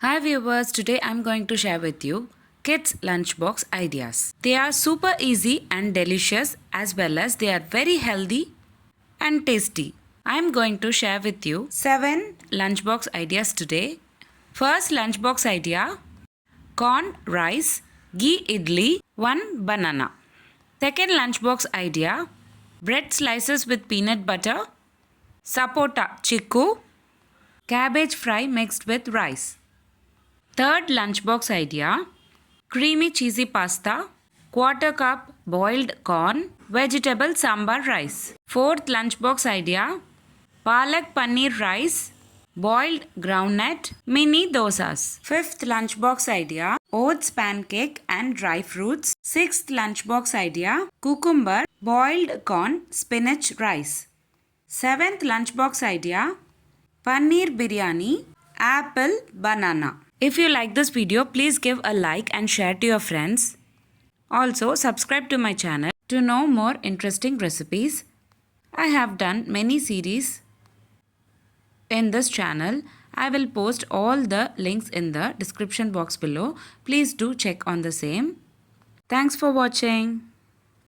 Hi viewers, today I'm going to share with you kids lunchbox ideas. They are super easy and delicious as well as they are very healthy and tasty. I'm going to share with you 7 lunchbox ideas today. First lunchbox idea, corn, rice, ghee idli, 1 banana. Second lunchbox idea, bread slices with peanut butter, sapota chiku, cabbage fry mixed with rice. Third lunchbox idea, creamy cheesy pasta, quarter cup boiled corn, vegetable sambar rice. Fourth lunchbox idea, palak paneer rice, boiled groundnut, mini dosas. Fifth lunchbox idea, oats pancake and dry fruits. Sixth lunchbox idea, cucumber, boiled corn, spinach rice. Seventh lunchbox idea, paneer biryani, apple, banana. If you like this video, please give a like and share to your friends. Also, subscribe to my channel to know more interesting recipes. I have done many series in this channel. I will post all the links in the description box below. Please do check on the same. Thanks for watching.